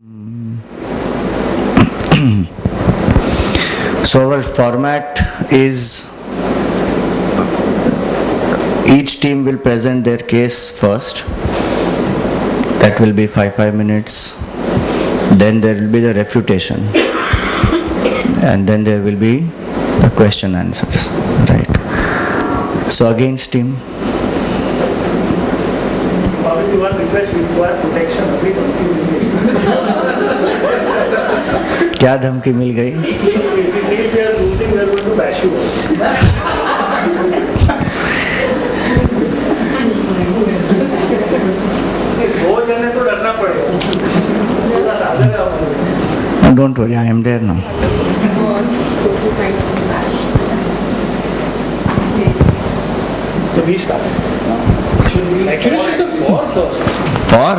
So our format is each team will present their case first. That will be 5 minutes. Then there will be the refutation. And then there will be the question answers. Right. So against team. क्या धमकी मिल गई? Don't worry, I am there now. So we start. Actually, should the for first. For?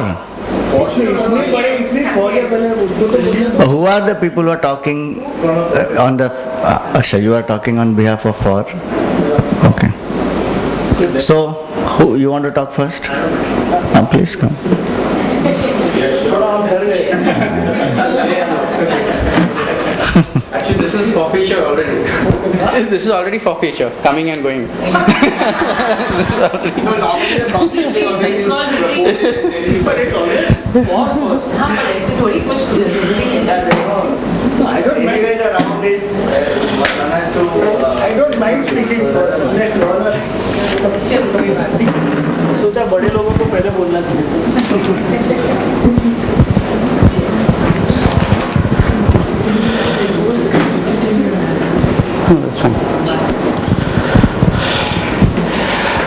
Who are the people who are talking on the... Asha, you are talking on behalf of for? Okay. So, who you want to talk first? Please come. Actually, this is for feature already. This is already for feature, coming and going. This is already. No, normally the concept is already proposed. But it always for first. I don't mind. Anyway, the round is one has to. I don't mind speaking first. Let's learn. सोचा बड़े लोगों को पहले बोलना चाहिए. That's fine.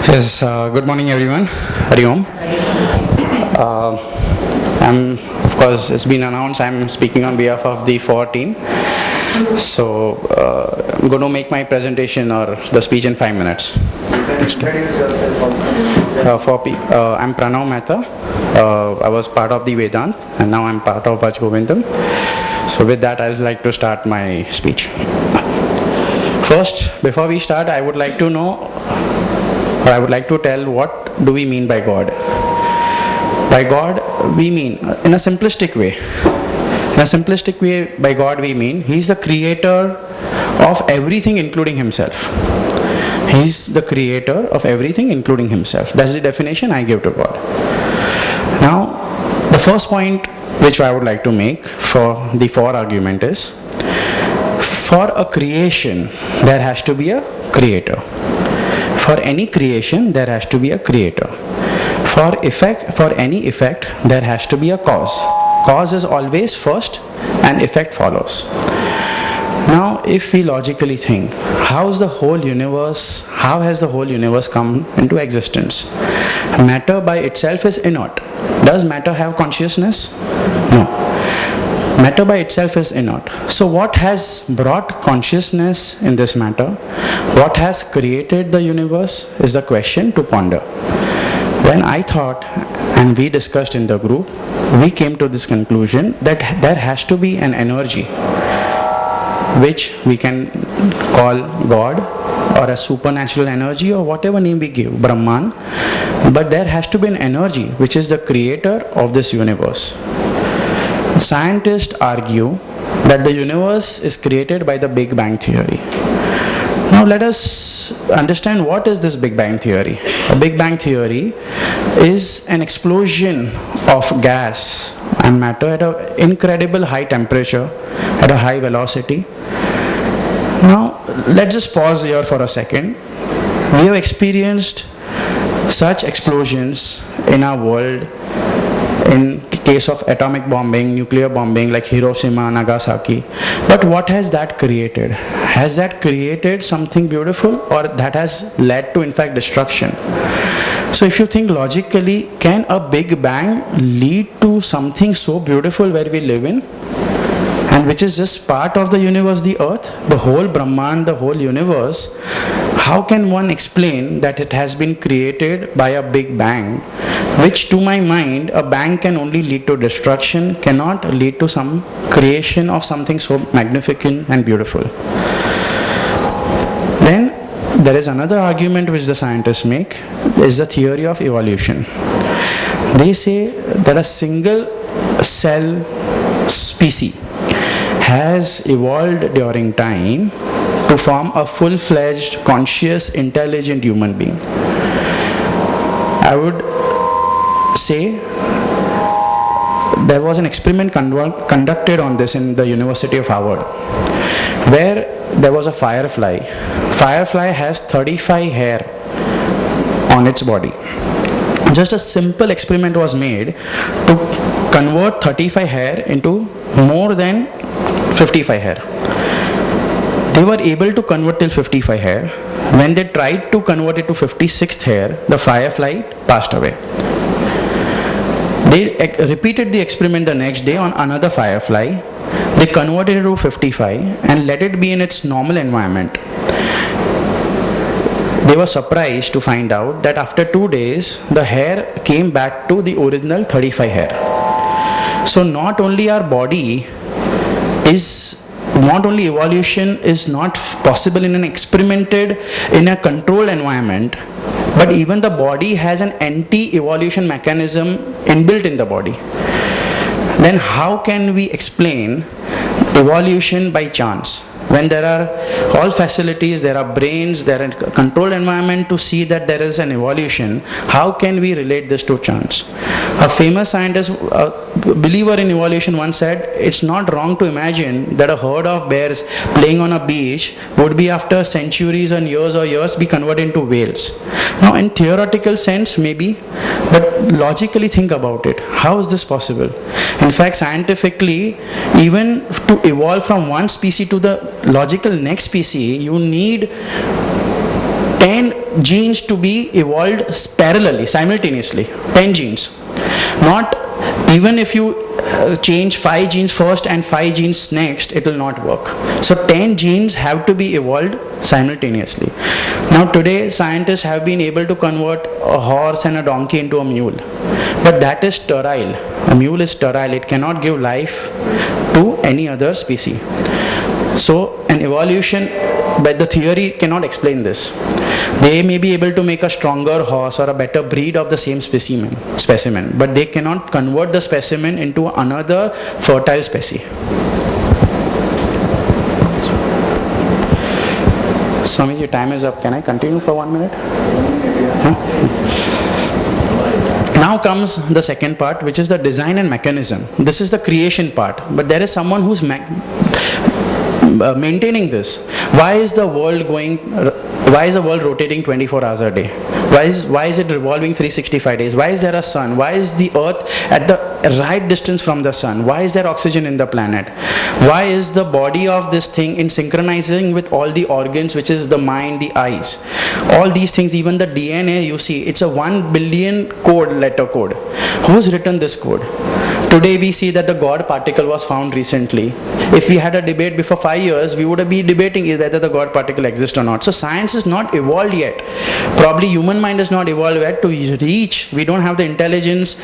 Yes, good morning everyone. Hari Om. Of course, it's been announced I'm speaking on behalf of the 4 team. So, I'm going to make my presentation or the speech in 5 minutes. I'm Pranav Mehta. I was part of the Vedant and now I'm part of Bhaja Govindam. So with that, I would like to start my speech. First, before we start, I would like to tell what do we mean by God. By God, we mean, in a simplistic way, by God we mean, He is the creator of everything including Himself. He is the creator of everything including Himself. That's the definition I give to God. Now, the first point which I would like to make for the for argument is, for a creation, there has to be a creator. For any creation, there has to be a creator. For any effect, there has to be a cause. Cause is always first and effect follows. Now, if we logically think, how has the whole universe come into existence? Matter by itself is inert. Does matter have consciousness? No. Matter by itself is inert. So what has brought consciousness in this matter? What has created the universe is the question to ponder. When I thought and we discussed in the group, we came to this conclusion that there has to be an energy which we can call God or a supernatural energy or whatever name we give, Brahman. But there has to be an energy which is the creator of this universe. Scientists argue that the universe is created by the Big Bang theory. Now let us understand what is this Big Bang theory. A Big Bang theory is an explosion of gas and matter at an incredible high temperature, at a high velocity. Now let's just pause here for a second. We have experienced such explosions in our world in case of atomic bombing, nuclear bombing like Hiroshima, Nagasaki. But what has that created? Has that created something beautiful, or that has led to in fact destruction? So if you think logically, can a Big Bang lead to something so beautiful where we live in? And which is just part of the universe, the earth, the whole Brahman, the whole universe. How can one explain that it has been created by a Big Bang, which to my mind, a bang can only lead to destruction, cannot lead to some creation of something so magnificent and beautiful. Then there is another argument which the scientists make, is the theory of evolution. They say that a single cell species has evolved during time to form a full-fledged, conscious, intelligent human being. I would say there was an experiment conducted on this in the University of Harvard, where there was a firefly. Firefly has 35 hair on its body. Just a simple experiment was made to convert 35 hair into more than 55 hair. They were able to convert till 55 hair. When they tried to convert it to 56th hair, the firefly passed away. They repeated the experiment the next day on another firefly. They converted it to 55 and let it be in its normal environment. They were surprised to find out that after 2 days, the hair came back to the original 35 hair. So not only evolution is not possible in a controlled environment, but even the body has an anti-evolution mechanism inbuilt in the body. Then how can we explain evolution by chance? When there are all facilities, there are brains, there are a controlled environment to see that there is an evolution, how can we relate this to chance? A famous scientist, a believer in evolution once said, it's not wrong to imagine that a herd of bears playing on a beach would be after centuries and years be converted into whales. Now in theoretical sense maybe, but logically think about it. How is this possible? In fact, scientifically, even to evolve from one species to the logical next species, you need 10 genes to be evolved parallelly, simultaneously. 10 genes. Not even if you change 5 genes first and 5 genes next, it will not work. So 10 genes have to be evolved simultaneously. Now today scientists have been able to convert a horse and a donkey into a mule. But that is sterile. A mule is sterile. It cannot give life to any other species. So an evolution, but the theory cannot explain this. They may be able to make a stronger horse or a better breed of the same specimen, but they cannot convert the specimen into another fertile species. Swamiji, time is up. Can I continue for 1 minute? Huh? Now comes the second part, which is the design and mechanism. This is the creation part, but there is someone who's maintaining this. Why is the world rotating 24 hours a day? Why is it revolving 365 days? Why is there a sun? Why is the earth at the right distance from the sun? Why is there oxygen in the planet? Why is the body of this thing in synchronizing with all the organs, which is the mind, the eyes? All these things, even the DNA, you see, it's a 1 billion letter code. Who's written this code? Today we see that the God particle was found recently. If we had a debate before 5 years, we would be debating whether the God particle exists or not. So science is not evolved yet. Probably human mind is not evolved yet to reach. We don't have the intelligence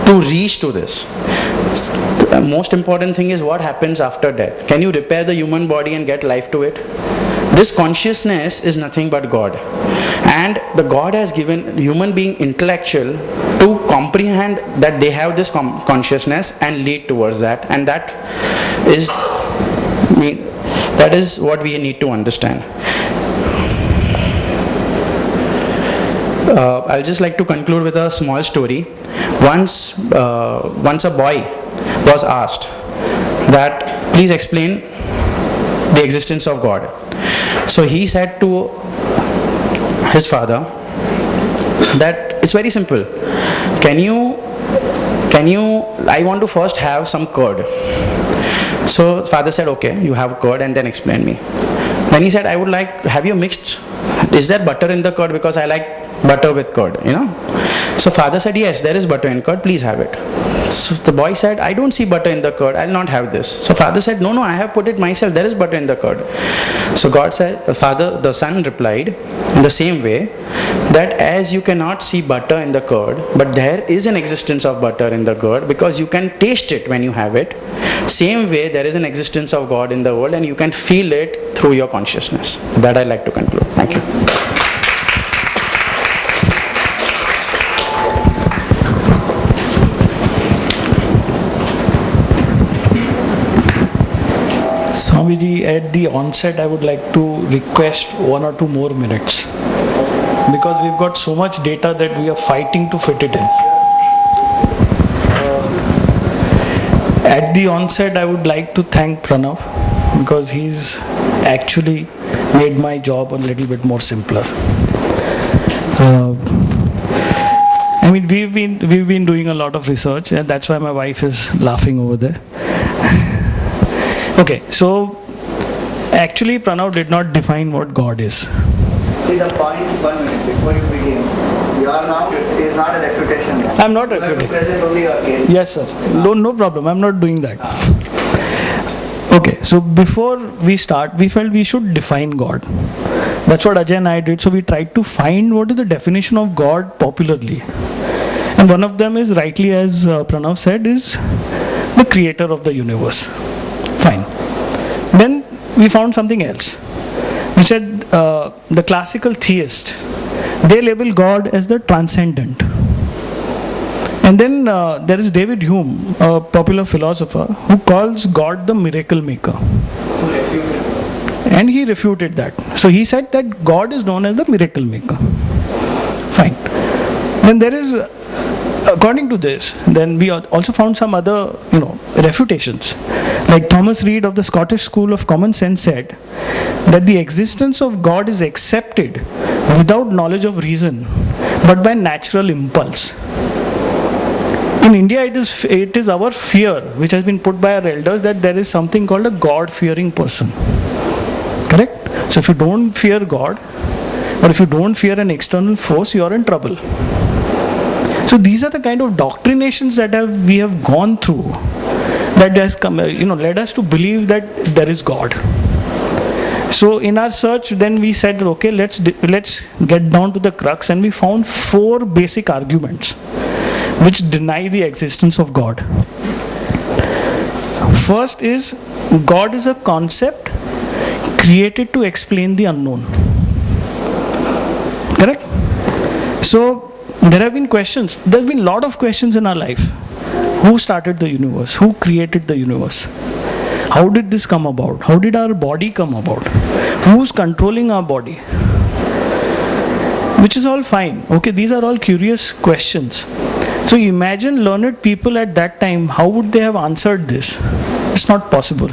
to reach to this. The most important thing is what happens after death. Can you repair the human body and get life to it? This consciousness is nothing but God. And the God has given human being intellectual to comprehend that they have this consciousness and lead towards that. And that is what we need to understand. I'll just like to conclude with a small story. Once a boy was asked that, please explain the existence of God. So he said to his father that it's very simple. I want to first have some curd. So father said, okay, you have curd and then explain me. Then he said, have you mixed, is there butter in the curd? Because I like butter with curd, So father said, yes, there is butter in curd, please have it. So the boy said, I don't see butter in the curd, I'll not have this. So father said, no, I have put it myself, there is butter in the curd. So the son replied in the same way, that as you cannot see butter in the curd, but there is an existence of butter in the curd because you can taste it when you have it. Same way, there is an existence of God in the world and you can feel it through your consciousness. That I'd like to conclude. Thank you. Swamiji, at the onset, I would like to request 1 or 2 more minutes, because we've got so much data that we are fighting to fit it in. At the onset, I would like to thank Pranav, because he's actually made my job a little bit more simpler. I mean, we've been doing a lot of research, and that's why my wife is laughing over there. Okay, so actually Pranav did not define what God is. See the point 1 minute before you begin. You are now is not a refutation. I'm not You have to refuting. present only your case. Yes, sir. No problem. I'm not doing that. Okay, so before we start, we felt we should define God. That's what Ajay and I did. So we tried to find what is the definition of God popularly. And one of them is, rightly as Pranav said, is the creator of the universe. Fine. Then we found something else. We said the classical theist, they label God as the transcendent. And then there is David Hume, a popular philosopher, who calls God the miracle maker. And he refuted that. So he said that God is known as the miracle maker. Fine. Then there is, according to this, then we also found some other, refutations. Like Thomas Reid of the Scottish School of Common Sense said that the existence of God is accepted without knowledge of reason, but by natural impulse. In India, it is our fear, which has been put by our elders, that there is something called a God-fearing person. Correct? So if you don't fear God, or if you don't fear an external force, you are in trouble. So these are the kind of doctrinations that we have gone through, that has come, led us to believe that there is God. So in our search, then we said, okay, let's get down to the crux, and we found 4 basic arguments which deny the existence of God. First is, God is a concept created to explain the unknown. Correct? So there have been questions. There's been a lot of questions in our life. Who started the universe? Who created the universe? How did this come about? How did our body come about? Who's controlling our body? Which is all fine. Okay, these are all curious questions. So imagine learned people at that time, how would they have answered this? It's not possible.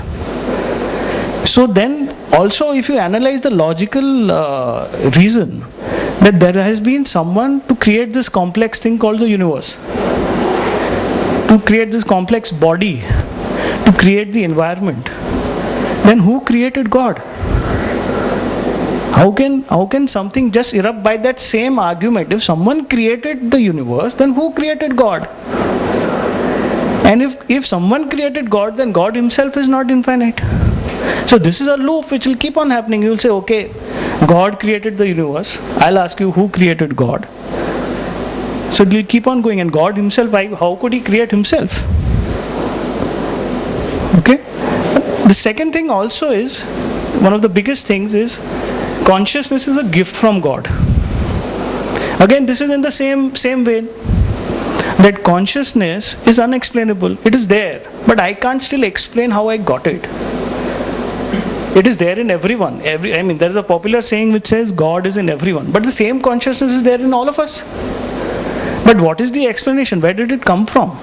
So then also, if you analyze the logical reason, that there has been someone to create this complex thing called the universe, to create this complex body, to create the environment, then who created God? How can something just erupt by that same argument? If someone created the universe, then who created God? And if someone created God, then God himself is not infinite. So this is a loop which will keep on happening. You will say, okay, God created the universe. I'll ask you, who created God? So it will keep on going. And God himself, how could he create himself? Okay? The second thing also is, one of the biggest things is, consciousness is a gift from God. Again, this is in the same way, that consciousness is unexplainable. It is there, but I can't still explain how I got it. It is there in everyone. There is a popular saying which says God is in everyone, but the same consciousness is there in all of us. But what is the explanation? Where did it come from?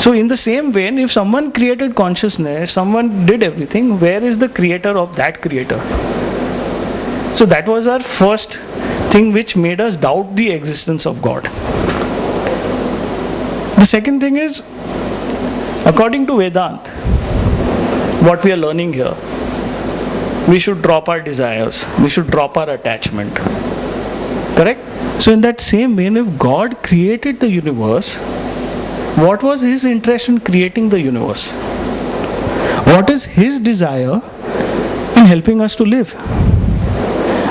So in the same vein, if someone created consciousness, someone did everything, where is the creator of that creator? So that was our first thing which made us doubt the existence of God. The second thing is, according to Vedanta, what we are learning here, we should drop our desires, we should drop our attachment. Correct? So in that same vein, if God created the universe, what was his interest in creating the universe? What is his desire in helping us to live?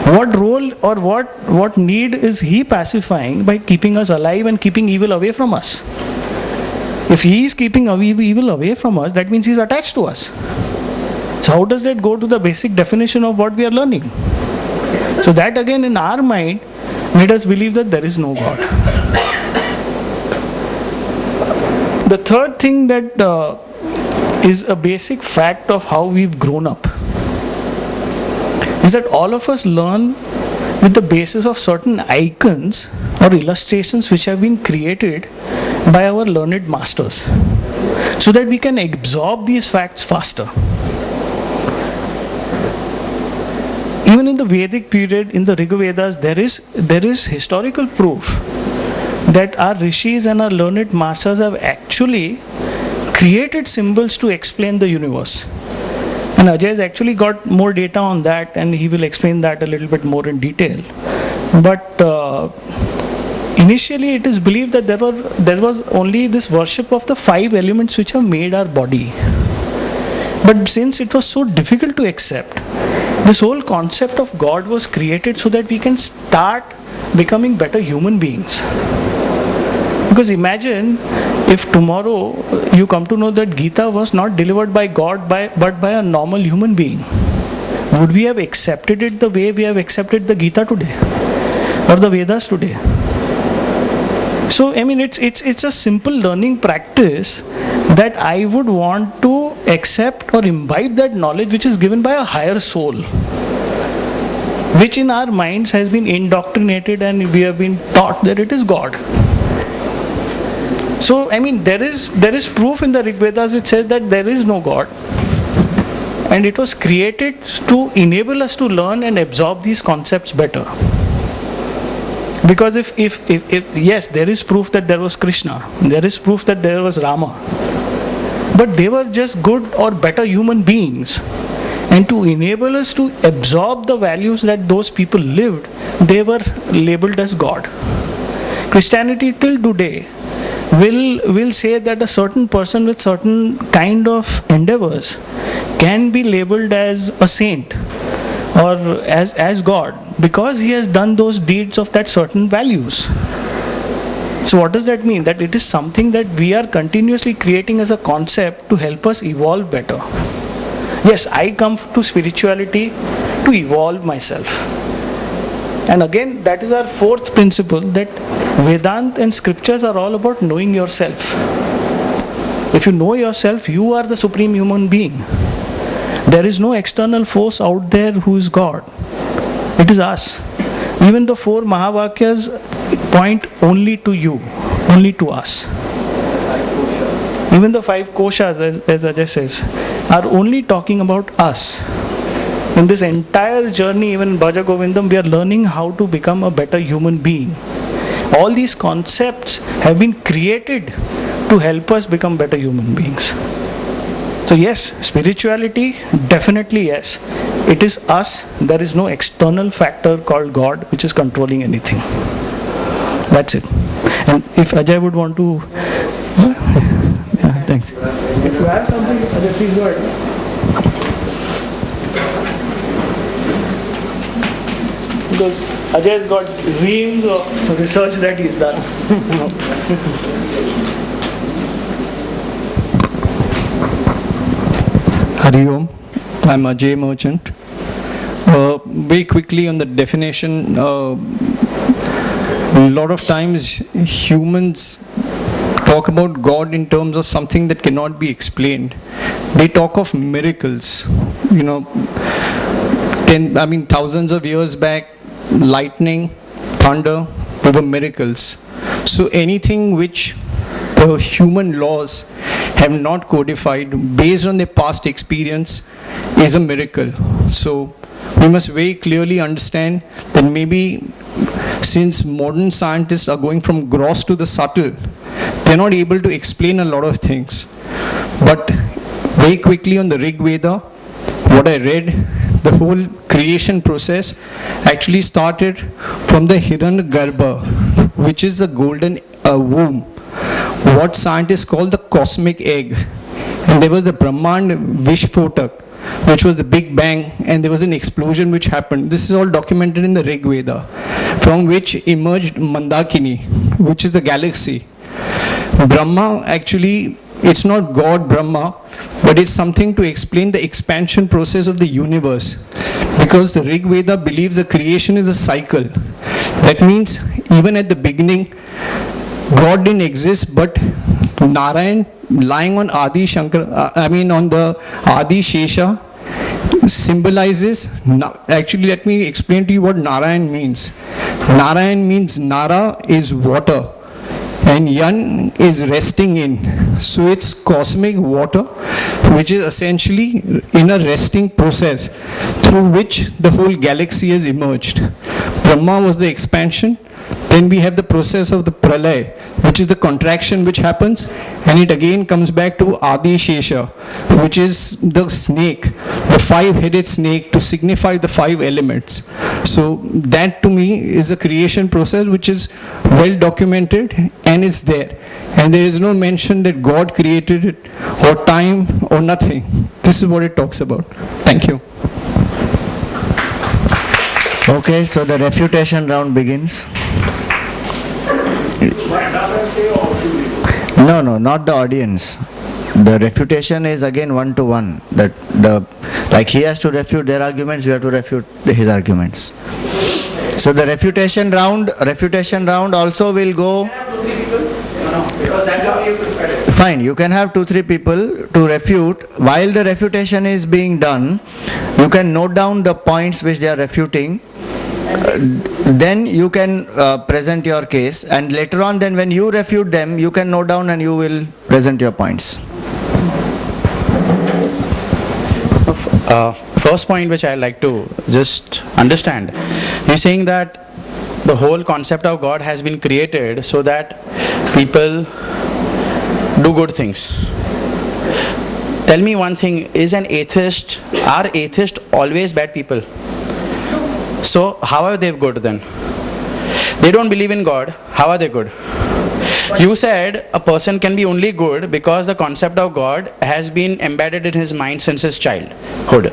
What role or what need is he pacifying by keeping us alive and keeping evil away from us? If he is keeping evil away from us, that means he is attached to us. So how does that go to the basic definition of what we are learning? So that again in our mind made us believe that there is no God. The third thing that is a basic fact of how we've grown up. Is that all of us learn with the basis of certain icons or illustrations which have been created by our learned masters, so that we can absorb these facts faster. Even in the Vedic period, in the Rig Vedas, there is historical proof that our rishis and our learned masters have actually created symbols to explain the universe. And Ajay has actually got more data on that, and he will explain that a little bit more in detail. But initially it is believed that there was only this worship of the 5 elements which have made our body. But since it was so difficult to accept, this whole concept of God was created so that we can start becoming better human beings. Because imagine if tomorrow you come to know that Gita was not delivered by God but by a normal human being. Would we have accepted it the way we have accepted the Gita today or the Vedas today? So I mean it's a simple learning practice that I would want to accept or imbibe that knowledge which is given by a higher soul, which in our minds has been indoctrinated and we have been taught that it is God. So I mean there is proof in the Rig Vedas which says that there is no God, and it was created to enable us to learn and absorb these concepts better. Because if yes, there is proof that there was Krishna, there is proof that there was Rama, but they were just good or better human beings, and to enable us to absorb the values that those people lived, they were labeled as God. Christianity till today will say that a certain person with certain kind of endeavors can be labeled as a saint or as God, because he has done those deeds of that certain values. So what does that mean? That it is something that we are continuously creating as a concept to help us evolve better. Yes, I come to spirituality to evolve myself. And again, that is our 4th principle, that Vedanta and scriptures are all about knowing yourself. If you know yourself, you are the supreme human being. There is no external force out there who is God. It is us. Even the 4 Mahavakyas point only to you, only to us. Even the 5 koshas, as Ajay says, are only talking about us. In this entire journey, even in Bhaja Govindam, we are learning how to become a better human being. All these concepts have been created to help us become better human beings. So yes, spirituality, definitely yes. It is us. There is no external factor called God which is controlling anything. That's it. And if Ajay would want to... yeah, thanks. If you have something, Ajay, please go ahead. Because Ajay has got reams of research that he's done. Hari Om, I'm Ajay Merchant. Very quickly on the definition, a lot of times humans talk about God in terms of something that cannot be explained. They talk of miracles. You know, thousands of years back, lightning, thunder, they were miracles. So anything which the human laws have not codified based on their past experience is a miracle. So we must very clearly understand that maybe since modern scientists are going from gross to the subtle, they're not able to explain a lot of things. But very quickly on the Rig Veda, what I read, the whole creation process actually started from the Hiranyagarbha, which is the golden womb, what scientists call the cosmic egg. And there was the Brahmand Vishphotak, which was the Big Bang, and there was an explosion which happened. This is all documented in the Rig Veda, from which emerged Mandakini, which is the galaxy. Brahma actually, it's not God Brahma, but it's something to explain the expansion process of the universe. Because the Rig Veda believes the creation is a cycle. That means even at the beginning, God didn't exist, but Narayan lying on Adi Shankar, on the Adi Shesha symbolizes, actually let me explain to you what Narayan means. Narayan means Nara is water and Yan is resting in. So it's cosmic water which is essentially in a resting process through which the whole galaxy has emerged. Brahma was the expansion. Then we have the process of the pralay, which is the contraction which happens, and it again comes back to Adi Shesha, which is the snake, the five-headed snake, to signify the five elements. So that to me is a creation process which is well documented and is there. And there is no mention that God created it, or time, or nothing. This is what it talks about. Thank you. Okay, so the refutation round begins. No, not the audience. The refutation is again one-to-one. Like he has to refute their arguments, we have to refute his arguments. So the refutation round also will go. Fine, you can have 2-3 people to refute. While the refutation is being done, you can note down the points which they are refuting. Then you can present your case, and later on then when you refute them, you can note down and you will present your points. First point which I like to just understand, you're saying that the whole concept of God has been created so that people do good things. Tell me one thing, are atheists always bad people? So how are they good then? They don't believe in God, how are they good? You said a person can be only good because the concept of God has been embedded in his mind since his childhood.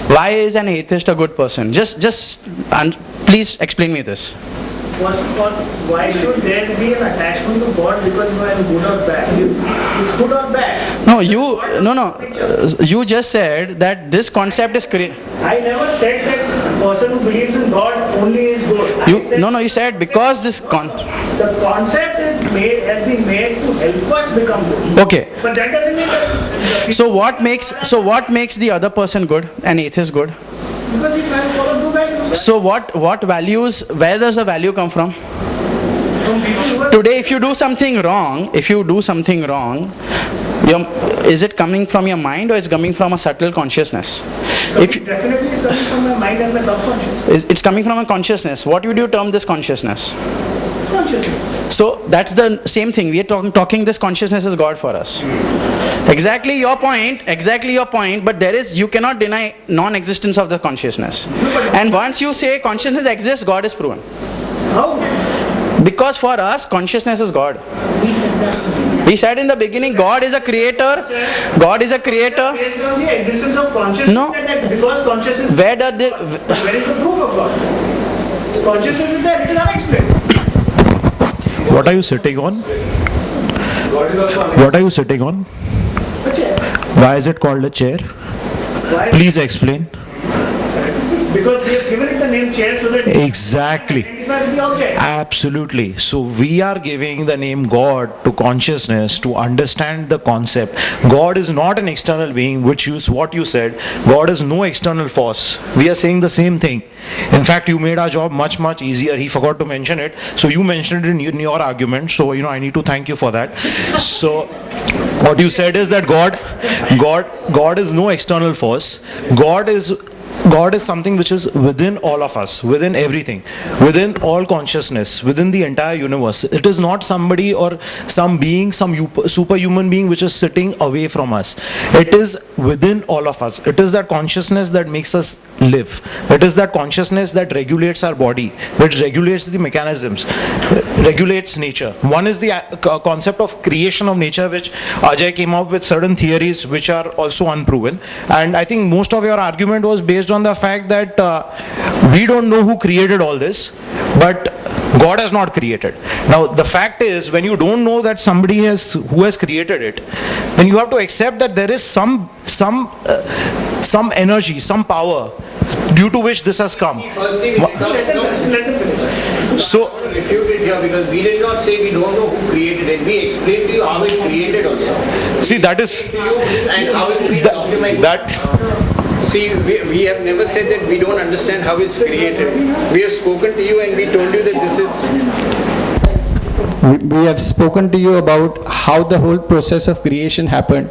Why is an atheist a good person? Please explain me this. First of all, why should there be an attachment to God because you are good or bad? It's good or bad? You just said that this concept is created. I never said that a person who believes in God only is good. You said because this the concept has been made to help us become good. Okay. But that doesn't mean that. So what makes the other person good, an atheist good? Because he tries to follow two values. So what values, where does the value come from? From people who are Today if you do something wrong, is it coming from your mind or is it coming from a subtle consciousness? definitely it's coming from my mind and my subconscious. It's coming from a consciousness. What would you term this consciousness? Consciousness. So that's the same thing. We are talking this consciousness is God for us. Exactly your point, but you cannot deny non-existence of the consciousness. And once you say consciousness exists, God is proven. How? Because for us, consciousness is God. We said in the beginning, God is a creator. Based on the existence of consciousness. No. That because consciousness. Where is the proof of God? Consciousness is there. It is unexplained. What are you sitting on? What are you sitting on? A chair. Why is it called a chair? Why? Please explain. Because we have given it the name chair so that Exactly. identify with the object. Absolutely. So we are giving the name God to consciousness to understand the concept. God is not an external being, which is what you said. God is no external force. We are saying the same thing. In fact, you made our job much, much easier. He forgot to mention it. So you mentioned it in your argument. So, I need to thank you for that. So what you said is that God is no external force. God is something which is within all of us, within everything, within all consciousness, within the entire universe. It is not somebody or some being, some superhuman being which is sitting away from us. It is within all of us. It is that consciousness that makes us live. It is that consciousness that regulates our body, which regulates the mechanisms, regulates nature. One is the concept of creation of nature, which Ajay came up with certain theories which are also unproven. And I think most of your argument was based on the fact that we don't know who created all this, but God has not created. Now the fact is, when you don't know that somebody who has created it, then you have to accept that there is some energy, some power due to which this has come. Let them finish. So, Refute it here because we did not say we don't know who created it. We explained to you how it created also. see, that is, And how it been documented. that, See, we have never said that we don't understand how it's created. We have spoken to you and we told you that this is... We have spoken to you about how the whole process of creation happened.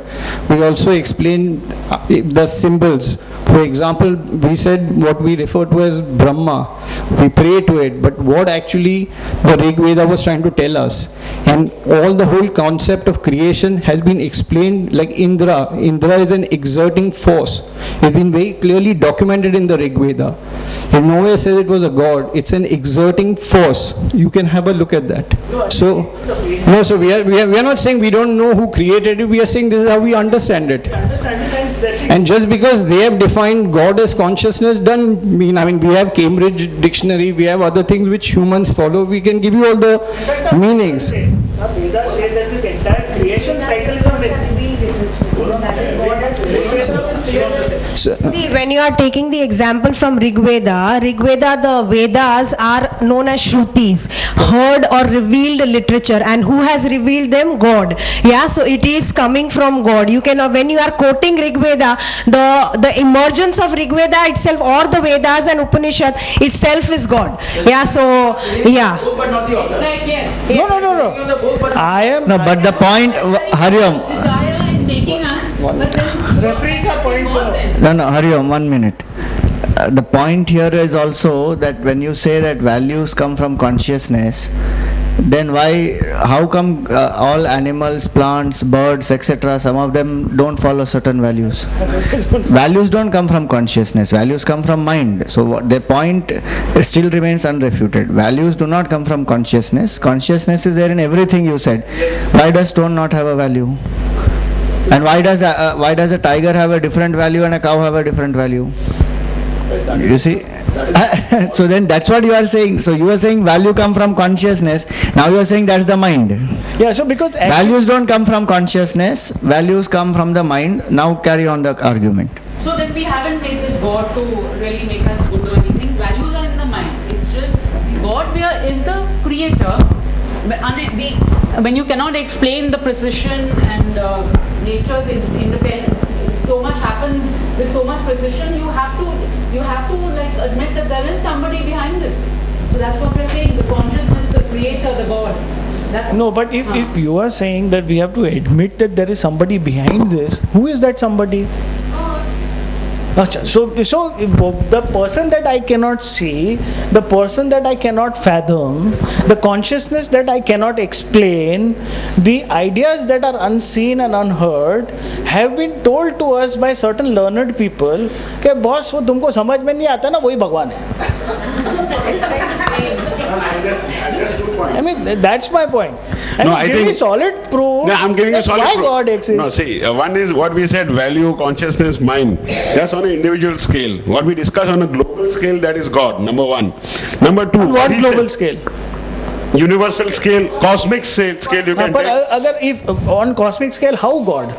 We also explained the symbols. For example, we said what we refer to as Brahma. We pray to it, but what actually the Rig Veda was trying to tell us. And all the whole concept of creation has been explained like Indra. Indra is an exerting force. It's been very clearly documented in the Rig Veda. It nowhere says it was a god. It's an exerting force. You can have a look at that. So, no, so we are not saying we don't know who created it. We are saying this is how we understand it. And just because they have defined God as consciousness doesn't mean, I mean, we have Cambridge Dictionary, we have other things which humans follow. We can give you all the meanings. Vedas say that this entire creation cycle is a myth. See, when you are taking the example from Rig Veda, the Vedas are known as Shrutis, heard or revealed literature, and who has revealed them? God. Yeah, so it is coming from God. You can, when you are quoting Rig Veda, the emergence of Rig Veda itself or the Vedas and Upanishad itself is God. Yeah, so, yeah. No. I am... no, but the point, Hariom, desire in making us, but then Referring the point, sir. no, Hariom, 1 minute. The point here is also that when you say that values come from consciousness, then how come all animals, plants, birds, etc., some of them don't follow certain values? Values don't come from consciousness, values come from mind. So the point still remains unrefuted. Values do not come from consciousness. Consciousness is there in everything you said. Why does stone not have a value? And why does a tiger have a different value and a cow have a different value? You see? So then that's what you are saying. So you are saying value come from consciousness. Now you are saying that's the mind. Yeah, so because... Values don't come from consciousness. Values come from the mind. Now carry on the argument. so then we haven't made this God to really make us good or anything. Values are in the mind. It's just God is the creator. When you cannot explain the precision and nature's independence, so much happens with so much precision. You have to like admit that there is somebody behind this. So that's what we're saying. The consciousness, the creator, the God. No, but if you are saying that we have to admit that there is somebody behind this, who is that somebody? So the person that I cannot see, the person that I cannot fathom, the consciousness that I cannot explain, the ideas that are unseen and unheard have been told to us by certain learned people कि boss वो तुमको समझ में नहीं आता ना वही भगवान है. I mean, that's my point. And No, I give me think- solid proof. No, I'm giving you that solid why proof. God exists. No, see, one is what we said, value, consciousness, mind. That's on an individual scale. What we discuss on a global scale, that is God, number one. Number two, What he global said, scale? universal scale, cosmic scale you can But take. अगर if on cosmic scale, how God?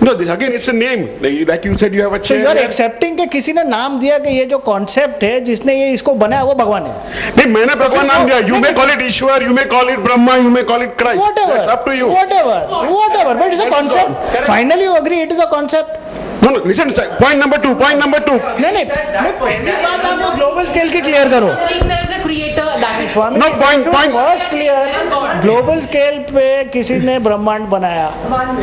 No, this, again, it's a name. Like you said, you have a So chair. you are accepting कि किसी ने नाम दिया कि ये जो concept है जिसने ये इसको बनाया वो भगवान है. नहीं, मैंने भगवान नाम दिया. You may call it Ishwar, you may call it Brahma, you may call it Christ. Whatever. That's up to you. Whatever. But it's a concept. Finally you agree it is a concept. No, listen, point number two. नहीं पहली बात आप global scale की clear करो. Saying there is a creator, that is Swami No, point. first clear. Global scale पे किसी ने ब्रह्मांड बनाया.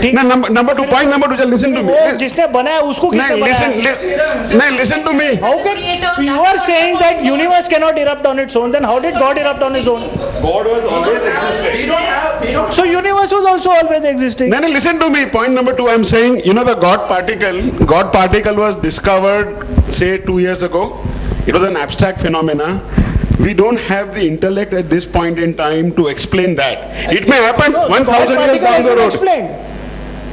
ठीक. No, number two, point number two, just listen to me. वो जिसने बनाया उसको किसने बनाया? Listen to me. How can you are saying that universe cannot erupt on its own? Then how did God erupt on his own? God was always existed. So universe was also always existing. No, listen to me. Point number two, I'm saying, the God particle was discovered, say, 2 years ago. It was an abstract phenomena. We don't have the intellect at this point in time to explain that. It may happen 1,000 years down the road.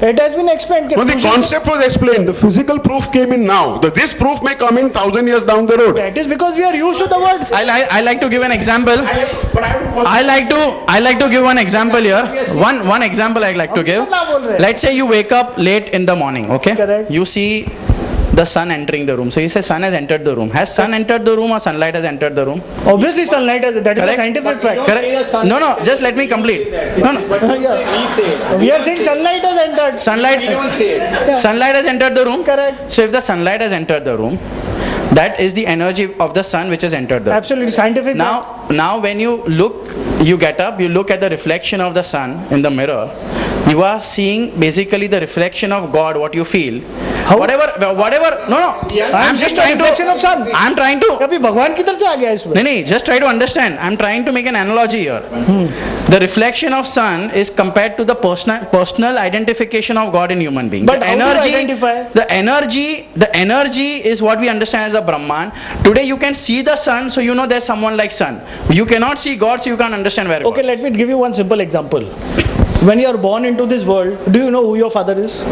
It has been explained. No, the concept was explained. The physical proof came in now. This proof may come in 1,000 years down the road. That is because we are used to the word. I like to give an example. I like to give one example here. One example I like to give. Let's say you wake up late in the morning, okay? Correct. You see the sun entering the room. So you say sun has entered the room. Has sun entered the room or sunlight has entered the room? Obviously sunlight, that is a Correct. scientific fact. Correct. No, just let me complete. No. We are saying sunlight has entered. Sunlight has entered the room. Correct. So if the sunlight has entered the room, that is the energy of the sun which has entered the room. Absolutely scientific fact. Now when you look, you get up, you look at the reflection of the sun in the mirror, you are seeing basically the reflection of God, what you feel. How? Whatever, no. I'm just trying to. Reflection of sun. I'm trying to. कभी भगवान किधर से आ गया इसमें? नहीं, just try to understand. I'm trying to make an analogy here. The reflection of sun is compared to the personal identification of God in human being. But the how do you identify? The energy is what we understand as a Brahman. Today you can see the sun, so you know there's someone like sun. You cannot see God, so you can't understand where God Okay, let me give you one simple example. When you are born into this world, do you know who your father is?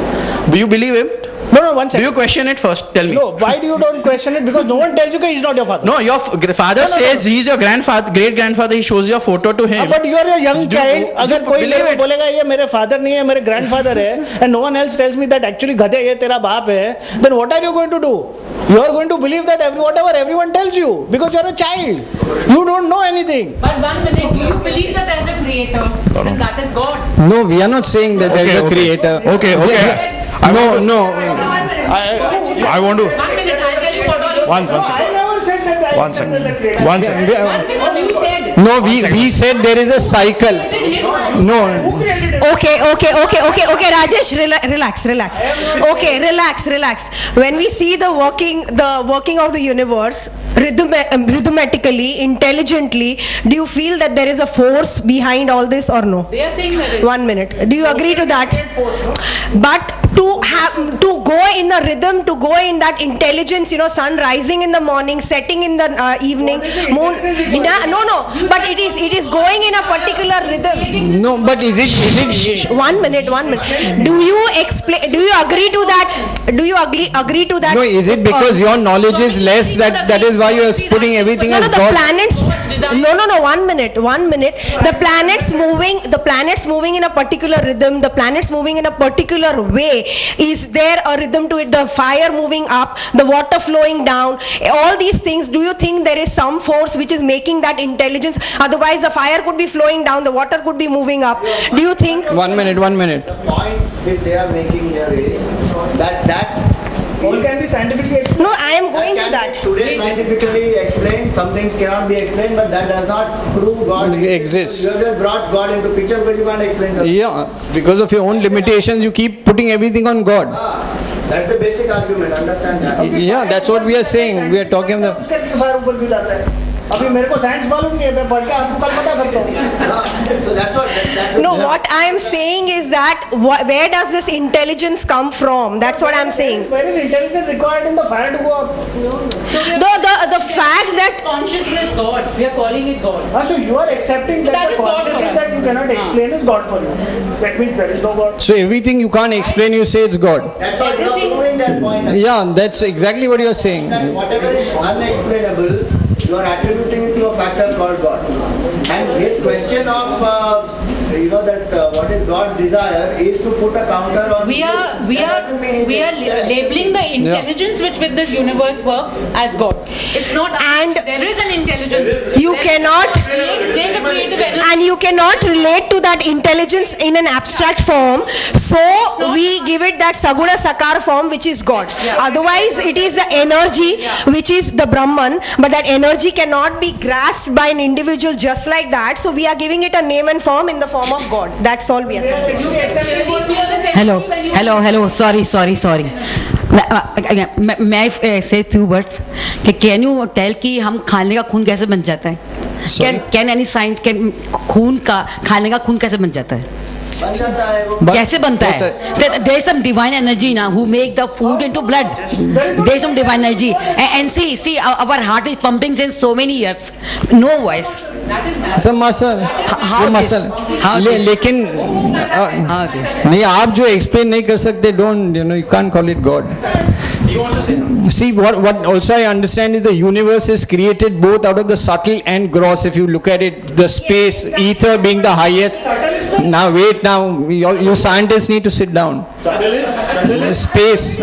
Do you believe him? No, one Do second. you question it first? Tell me. No, why do you don't question it? Because no one tells you that he's not your father. No, your father says he's your grandfather, great grandfather. He shows your photo to him. But you are a young child. अगर कोई मेरे को बोलेगा ये मेरे father नहीं है, मेरे grandfather है, and no one else tells me that actually गधे ये तेरा बाप है, then what are you going to do? You are going to believe that whatever everyone tells you because you are a child. You don't know anything. But 1 minute, do you believe that there is a creator? Then that is God. No, we are not saying that there is a creator. Okay. No. I want to. 1 minute, I'll tell you what all you One I never said that. One second. One second. You said. No, we said there is a cycle. No. Okay, Rajesh, relax. Okay, relax. When we see the working of the universe, rhythmatically, intelligently, do you feel that there is a force behind all this or no? They are saying there is. 1 minute. Do you agree to that? But to go in a rhythm, to go in that intelligence, sun rising in the morning, setting in the evening, moon. No. But it is going in a particular rhythm. No, but is it 1 minute. Do you agree to that? Do you agree to that? No, is it because your knowledge is less that is why you are putting everything as the God? planets. No. 1 minute. The planets moving in a particular rhythm. The planets moving in a particular way. Is there a rhythm to it? The fire moving up, the water flowing down. All these things. Do you think there is some force which is making that intelligence? Otherwise, the fire could be flowing down. The water could be moving up. Do you think? 1 minute. The point which they are making here is that All can be scientifically explained. No, I am going to that. Today scientifically explained, some things cannot be explained, but that does not prove God exists. You have just brought God into picture because you can't explain something. Yeah, because of your own limitations, you keep putting everything on God. That's the basic argument, understand that. Yeah, that's what we are saying. We are talking the. उसके बारे ऊपर भी जाता है. अभी मेरे को science मालूम नहीं है, मैं पढ़ के आपको कल बता सकता हूँ. So that's what. No, what I am saying is that where does this intelligence come from? That's what I am saying. Where is intelligence required in the fire to go up? The fact that Consciousness God. We are calling it God. So you are accepting that That the is God for consciousness us. that you cannot explain is God for you. That means there is no God. So everything you can't explain, you say it's God. That's what you are proving that point. Yeah, that's exactly what you are saying. That whatever is unexplainable, you are attributing it to a factor called God. And his question of, what is God's desire is to put a counter on. We are labeling the intelligence which with this universe works as God. It's not. And there is an intelligence. you cannot Then the creative energy. and you cannot relate to that intelligence in an abstract form, so we give it that saguna sakar form, which is God. Otherwise it is the energy which is the Brahman, but that energy cannot be grasped by an individual just like that, so we are giving it a name and form in the form of God. That's all we are doing. Hello. Sorry. May I say few words? Can you tell कि हम खाने का खून कैसे बन जाता है? Can any science can खून का खाने का खून कैसे बन जाता है? कैसे बनता है? There is some divine energy now who make the food into blood. There is some divine energy, and see our heart is pumping since so many years. No voice. सब मसल लेकिन नहीं आप जो एक्सप्लेन नहीं कर सकते don't you can't call it God. See what also I understand is the universe is created both out of the subtle and gross. If you look at it, the space ether being the highest. Now wait, now you scientists need to sit down. Space.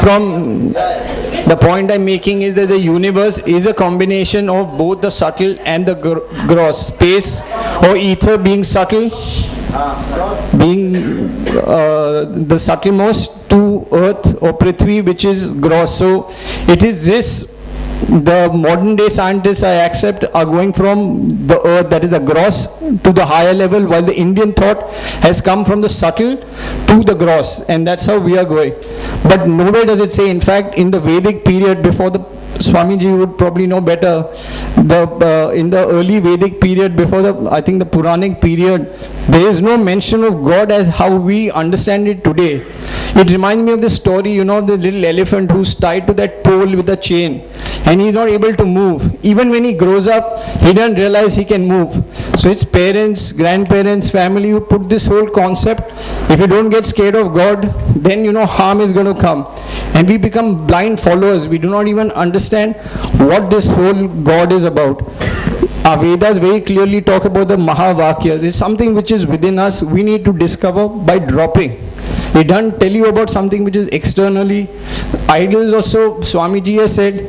From the point I'm making is that the universe is a combination of both the subtle and the gross. Space or ether being subtle, being the subtlemost, to earth or prithvi, which is gross. So it is this. The modern day scientists, I accept, are going from the earth, that is the gross, to the higher level, while the Indian thought has come from the subtle to the gross, and that's how we are going. But nowhere does it say, in fact, in the Vedic period, before the Swamiji would probably know better, in the early Vedic period, before the, I think the Puranic period, there is no mention of God as how we understand it today. It reminds me of the story, you know, the little elephant who's tied to that pole with a chain, and he's not able to move. Even when he grows up, he doesn't realize he can move. So it's parents, grandparents, family who put this whole concept. If you don't get scared of God, then you know harm is going to come. And we become blind followers. We do not even understand what this whole God is about. Our Vedas very clearly talk about the Mahavakyas. It's something which is within us, we need to discover by dropping. It doesn't tell you about something which is externally. Idols also, Swamiji has said,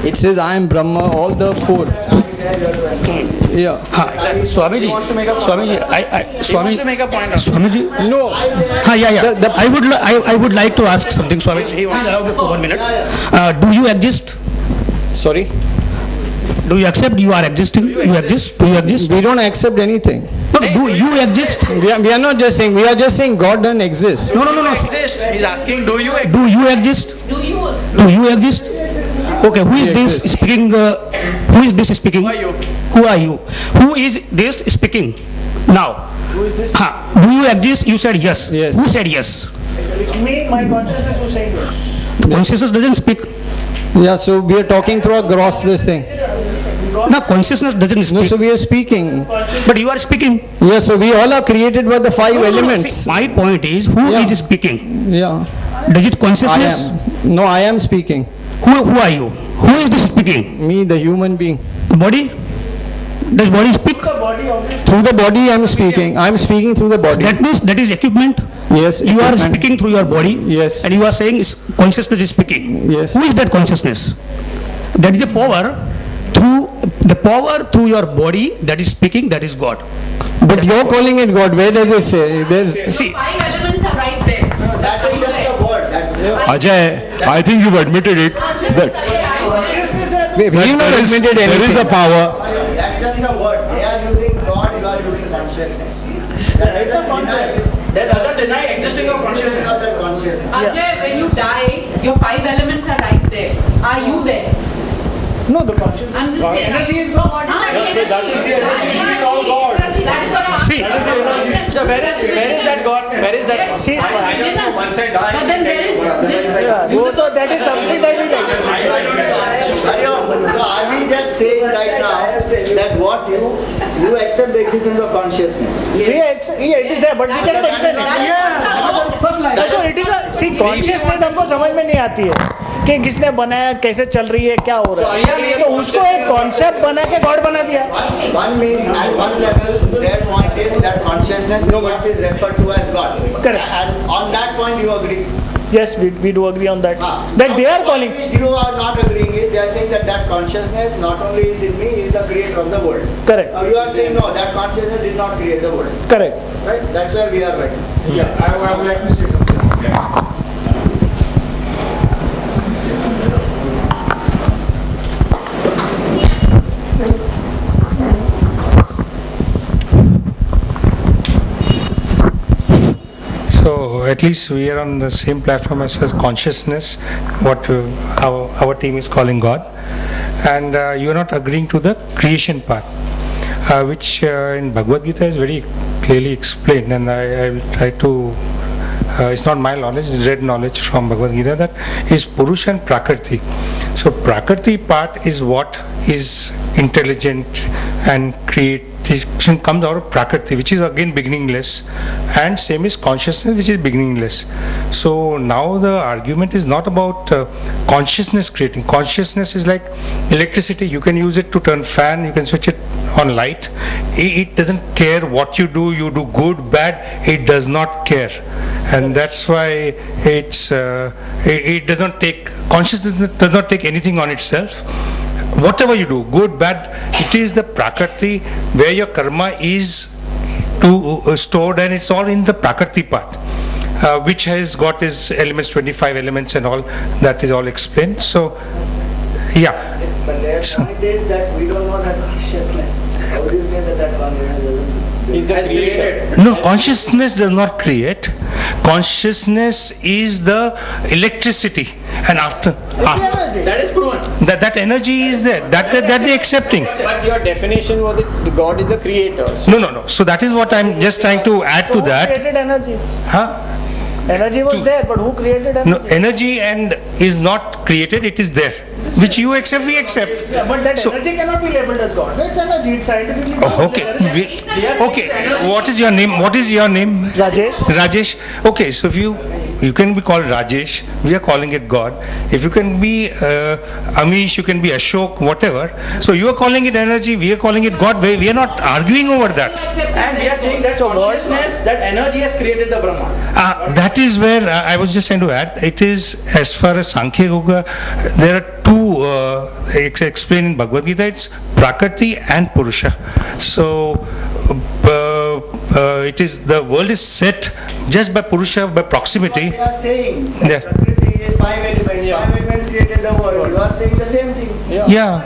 it says I am Brahma, all the four. Yeah. Swamiji, Swamiji, no. I would like to ask something, Swamiji. Please allow me for 1 minute. Do you exist? Sorry? Do you accept you are existing? You exist? Do you exist? We don't accept anything. No, do you exist? We are not just saying, we are just saying God doesn't exist. No. Exist. He's asking, do you exist? Do you exist? Do you exist? Okay, who is this speaking? Who is this speaking? Who are you? Who is this speaking? Now, Who is this? do you exist? You said yes. Yes. Who said yes? It's me, my consciousness who saying yes. The consciousness doesn't speak. Yeah, so we are talking through a gross this thing. No, consciousness doesn't speak. No, so we are speaking. But you are speaking. Yeah, so we all are created by the five elements. See, my point is, who is speaking? Yeah. Does it consciousness? I am. No, I am speaking. Who are you? Who is this speaking? Me, the human being. Body? Does body speak? Through the body I am speaking. I am speaking through the body. That means that is equipment. Yes. You are equipment. speaking through your body. Yes. And you are saying consciousness is speaking. Yes. Who is that consciousness? That is the power through your body that is speaking, that is God. But you're calling it God. Where does it say? There's. See, 5 elements are right there. That is just a word. Ajay, I think you've admitted it. We've not admitted anything. There is a power. That's just a word. They are using God, you are using consciousness. It's a concept. That doesn't deny existing of consciousness. Ajay, when you die, your 5 elements are right there. Are you there? No, the consciousness. I'm just saying. Energy is God. So that is the energy we call God. That is the see. So where is that God? Where is that? See, I don't know. Once I die. But then there is this. that is something that we like. So are we just saying right now that what you accept the existence of consciousness? It is there, but we cannot explain it. So it is a, see, consciousness हमको समझ में नहीं आती है कि किसने बनाया, कैसे चल रही है, क्या हो रहा है, तो उसको एक कॉन्सेप्ट बना के गॉड बना दिया. One meaning, at one level, their point is that consciousness is what is referred to as God. Correct. And on that point you agree. Yes, we do agree on that. That they are calling. Which you are not agreeing is they are saying that consciousness not only is in me, is the creator of the world. Correct. Now you are saying no, that consciousness did not create the world. Correct. Right? That's where we are right. Yeah, I would like to say something. So at least we are on the same platform as far as consciousness, what our team is calling God, and you are not agreeing to the creation part, which in Bhagavad Gita is very clearly explained, and I will try to, it's not my knowledge, it's read knowledge from Bhagavad Gita, that is Purusha and Prakriti. So Prakriti part is what is intelligent and creative manifestation comes out of Prakriti, which is again beginningless, and same is consciousness, which is beginningless. So now the argument is not about consciousness creating. Consciousness is like electricity. You can use it to turn fan, you can switch it on light. It doesn't care what you do good, bad, it does not care. And that's why it does not take, consciousness does not take anything on itself. Whatever you do, good, bad, it is the Prakriti where your karma is stored, and it's all in the Prakriti part, which has got its elements, 25 elements and all, that is all explained. So, yeah. But their point is that we don't know that consciousness. How do you say that consciousness Is created? No, consciousness does not create. Consciousness is the electricity, and after That is proven. that energy is there. That they're accepting. But your definition was that God is the creator. No. So that is what I'm just trying to add to Who that. created energy? Huh? Energy was there, but who created energy? No, energy and is not created. It is there, which you accept. We accept. Yeah, but that So- energy cannot be labeled as God. That's energy. It's scientifically Oh, okay. Okay. What is your name? What is your name? Rajesh. Rajesh. Okay. So if you can be called Rajesh. We are calling it God. If you can be Amish, you can be Ashok, whatever. So you are calling it energy. We are calling it God. We are not arguing over that. And we are saying that consciousness, that energy has created the Brahman. That is where I was just trying to add. It is, as far as Sankhya Yoga, there are two explained in Bhagavad Gita. It's Prakriti and Purusha. So it is, the world is set just by Purusha, by proximity. They are saying that Yeah. Prakriti is 5 elements. 5 elements created the world. You are saying the same thing. Yeah.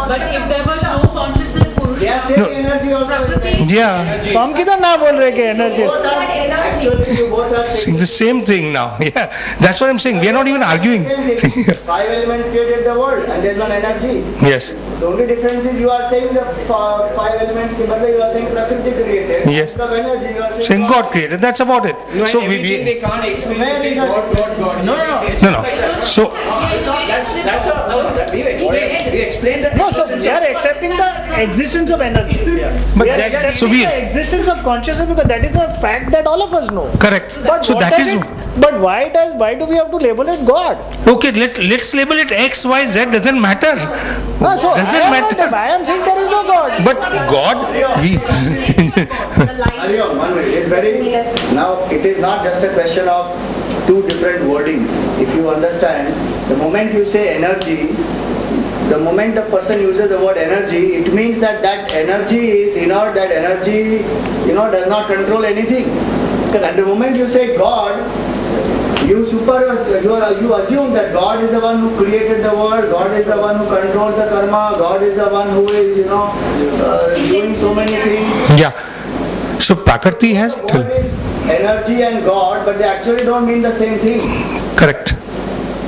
But if there was no consciousness, They are Purusha, saying energy also is there. Yeah. तो हम किधर ना बोल रहे कि energy Both are, actually you both are saying The same thing now. Yeah. That's what I'm saying. We are not even arguing. the same thing. 5 elements created the world and there's one energy. Yes. The only difference is you are saying the 5 elements, but you are saying Prakriti created. Yes. Instead of energy, you are saying Saying God created. That's about it. No, So everything they can't explain. They say Where is God, God, God. No. It's No. not like that. So That's a, no, we explained that. No, so we are accepting the existence of energy. But We are that- accepting so we- the existence of consciousness because that is a fact that all of us know. correct. But So what that does is but why do we have to label it God? okay. Let's label it X, Y, Z. Doesn't matter. So Doesn't I am matter. I am saying there is no God. But God, we. Hariom, one minute. It's very, now it is not just a question of two different wordings. If you understand, the moment you say energy, the moment the person uses the word energy, it means that that energy is inert, that energy, does not control anything. At the moment you say God, you assume that God is the one who created the world, God is the one who controls the karma, God is the one who is, doing so many things. Yeah. So Prakriti has. What is energy and God, but they actually don't mean the same thing. Correct.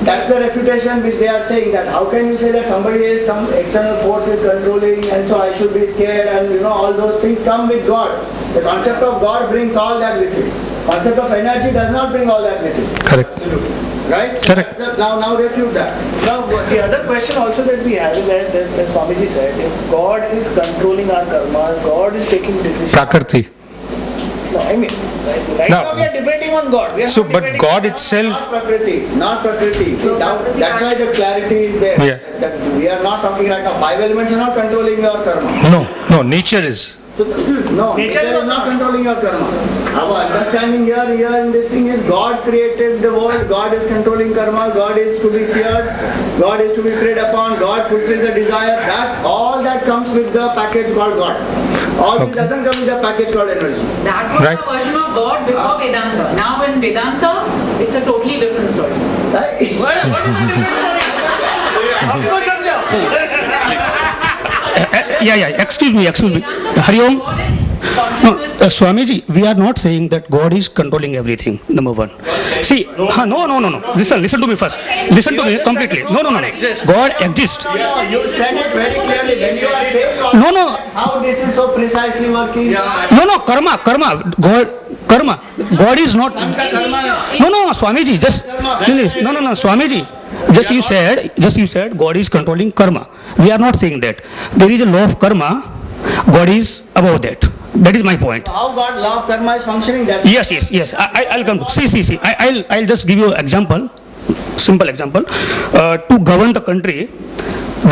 That's the refutation which they are saying, that how can you say that somebody is, some external force is controlling and so I should be scared, and all those things come with God. The concept of God brings all that with it. Concept of energy does not bring all that with it. Correct. Right? Correct. Now refute that. Now, the other question also that we have is that, as Swamiji said, if God is controlling our karmas, God is taking decisions. Prakriti. No, I mean, right No. now we are debating on God. We are So, not but debating God on itself. Not Prakriti, not Prakriti. See, that's why the clarity is there. Yeah. That we are not talking right now. 5 elements are not controlling your karma. No. Nature is. No, nature is not controlling your karma. Our understanding here in this thing is God created the world, God is controlling karma, God is to be feared, God is to be preyed upon, God fulfills the desire. All that comes with the package called God. All this doesn't come with the package called energy. that was Right. the version of God before Vedanta. Now in Vedanta, it's a totally different story. What is the difference? हमको समझाओ. Yeah. Excuse me. Hariom. No, Swamiji, we are not saying that God is controlling everything, number one. See, no. Listen to me first. Listen to me completely. No. God exists. You said it very clearly when you are saying No. how this is so precisely working. No, karma. God is not. No, Swamiji, just. No, Swamiji. Just you said God is controlling karma. We are not saying that. There is a law of karma God is above that. That is my point. How God law of karma is functioning? That's Yes. I'll come to. See. I'll just give you an example. Simple example. To govern the country,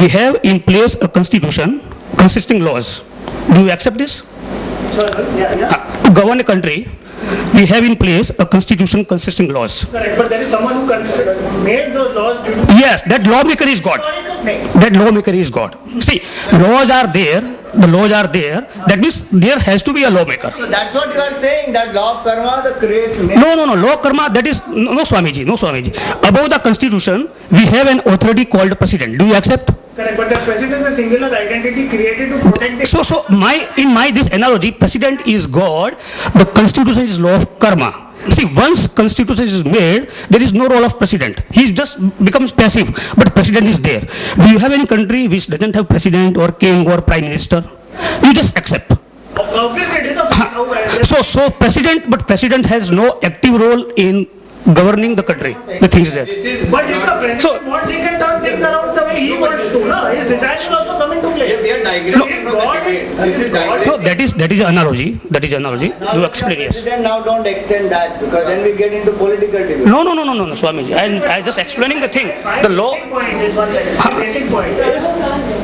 we have in place a constitution consisting laws. Do you accept this? To govern a country, we have in place a constitution consisting laws. Correct, but there is someone who made those laws due to... Yes, that lawmaker is God. That lawmaker is God. See, laws are there. The laws are there. That means there has to be a lawmaker. So that's what you are saying, that law of karma, the create... No, law of karma, that is, no Swamiji. Above the constitution, we have an authority called president. Do you accept? Correct, but the president is a singular identity created to protect the... So this analogy, president is God, the constitution is law of karma. See, once constitution is made, there is no role of president. He just becomes passive, but president is there. Do you have any country which doesn't have president or king or prime minister? You just accept. Obviously, it is a... So president has no active role in governing the country. The things there. But if the president wants, he can turn things around the way he wants to. No? His desires will also come into play. We are digressing from the debate. This is digressing. No, that is analogy. That is analogy. Do explain, yes. President now don't extend that, because then we get into political debate. No, Swamiji. I just explaining the thing. The law. The basic point is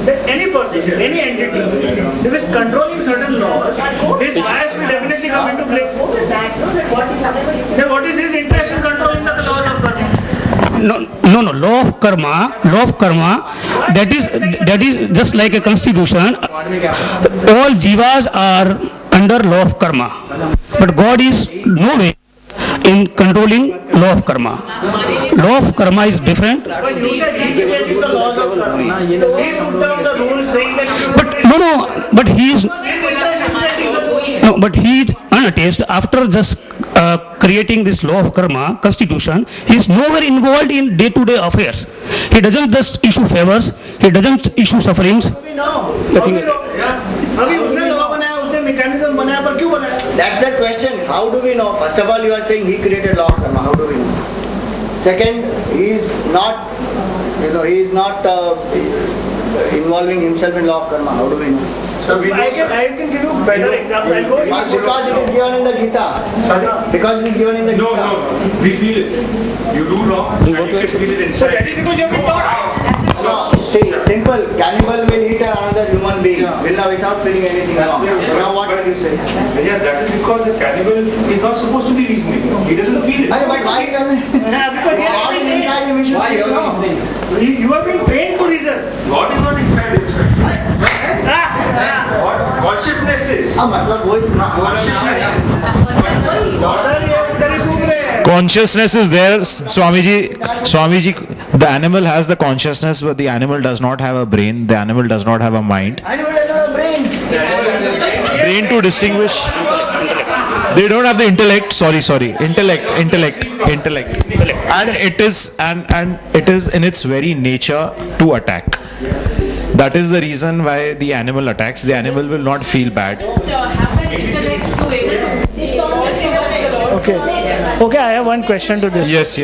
that any person, any entity, if is controlling certain laws, his bias will definitely come into play. Then what is his interest in controlling the laws of karma? No, law of karma, that is just like a constitution. All jivas are under law of karma. But God is no way in controlling law of karma. Law of karma is different. But you said he created the laws of karma. He put down the rules saying that... But he is unattached after just creating this law of karma, constitution. He is nowhere involved in day-to-day affairs. He doesn't just issue favors. He doesn't issue sufferings. That's the question. How do we know? First of all, you are saying he created law of karma. How do we know? Second, he is not involving himself in law of karma. How do we know? I can give you a better example. Because it is given in the Gita. Because it is given in the Gita. No, we feel it. You do wrong, and you can feel it inside. That is because you have been taught. No, see, simple. Cannibal will eat another human being without feeling anything wrong. So now what will you say? Yeah, that is because the cannibal is not supposed to be reasoning. He doesn't feel it. But why doesn't? Because you have been trained to reason. God is not inside himself. Consciousness is. Consciousness is there, Swamiji, the animal has the consciousness, but the animal does not have a brain, the animal does not have a mind. Animal does not have a brain. Brain to distinguish. They don't have the intellect, intellect. And it is in its very nature to attack. That is the reason why the animal attacks. The animal will not feel bad. Okay, I have one question to this. Yes.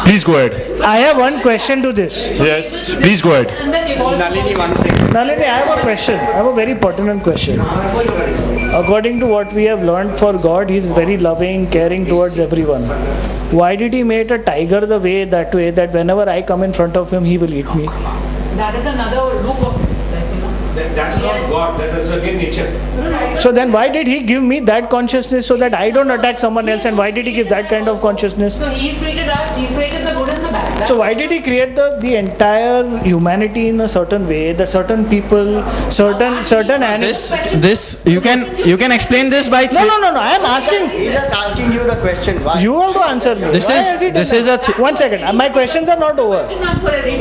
Please go ahead. I have one question to this. Yes, please go ahead. Nalini, 1 second. Nalini, I have a question. I have a very pertinent question. According to what we have learned for God, He is very loving, caring towards everyone. Why did He make a tiger that way that whenever I come in front of Him, He will eat me? That is another loop of That's not God, that is again nature. So then why did He give me that consciousness so that I don't attack someone else, and why did He give that kind of consciousness? So He's created us, He's created the good and the bad. So why did He create the entire humanity in a certain way, that certain people, certain animals? This you can explain this by. No. I am asking. He's just asking you the question. Why? You have to answer me. This is a. 1 second. My questions are not over.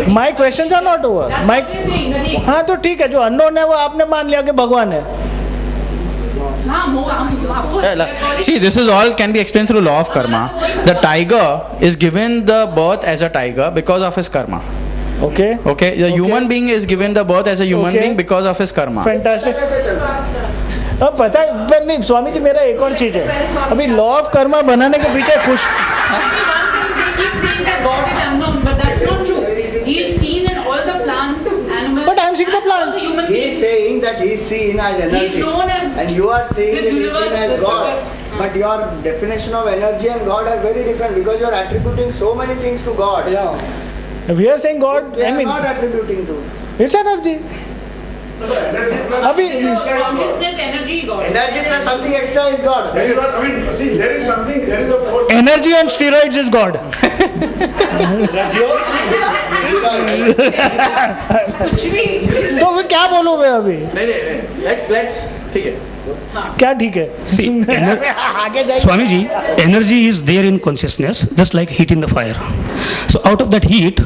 My questions are not over. हाँ तो ठीक है, जो unknown है वो आपने मान लिया कि भगवान है. See, this is all can be explained through law of karma. The tiger is given the birth as a tiger because of his karma. Okay. The human being is given the birth as a human being because of his karma. Fantastic. अब पता है नहीं स्वामी जी, मेरा एक और चीज है. अभी लॉ ऑफ कर्मा बनाने के पीछे खुश. He is saying that he is seen as energy. He is known as and you are saying this that he is seen universe, as this God. universe. But your definition of energy and God are very different because you are attributing so many things to God. Yeah. We are saying God, We I are mean, not attributing to. it's energy. Abhi, consciousness, energy, God. Energy plus something extra is God. There is what, I mean, see, there is something, there is a fourth. energy and steroids is God. कुछ भी तो मैं क्या बोलूं मैं अभी? Let's, ठीक है. क्या ठीक है? See, आगे जाइए. Swamiji, energy is there in consciousness, just like heat in the fire. So out of that heat,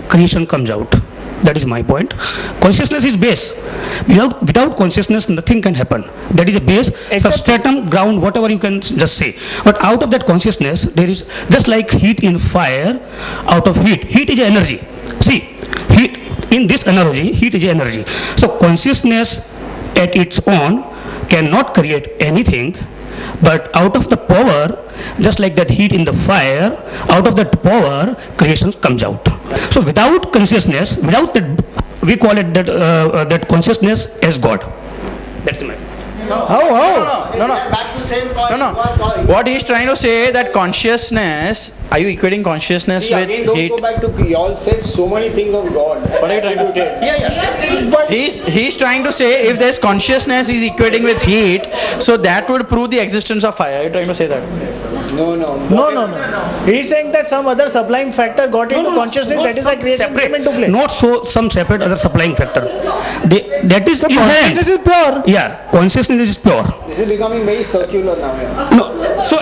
creation comes out. That is my point. Consciousness is base. Without consciousness, nothing can happen. That is a base, substratum, ground, whatever you can just say. But out of that consciousness, there is just like heat in fire. Out of heat, heat is energy. See, heat in this analogy, heat is energy. So consciousness at its own cannot create anything, but out of the power, just like that heat in the fire, out of that power, creation comes out. So without consciousness, without that, we call it that consciousness as God. That's my. No. Back to same point. No. What he is trying to say that consciousness, are you equating consciousness See, with again, don't heat? go back to, y'all said so many things of God. What are you trying to say? He's trying to say if there's consciousness is equating with heat, so that would prove the existence of fire. Are you trying to say that? No. He's saying that some other sublime factor got into consciousness. That is why creation came into play. Not so some separate other supplying factor. That is inherent. Consciousness is pure. Yeah, consciousness is pure. This is becoming very circular now. Yeah. No, so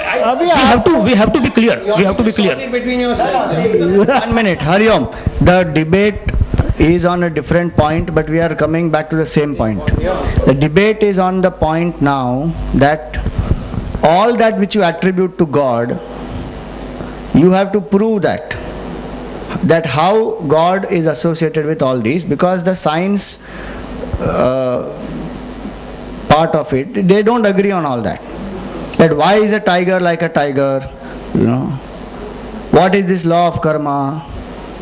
we have to be clear. We have to be clear. Between yourselves. 1 minute, Hariom. The debate is on a different point, but we are coming back to the same point. The debate is on the point now that all that which you attribute to God, you have to prove that how God is associated with all these, because the science part of it, they don't agree on all that. That why is a tiger like a tiger, what is this law of karma,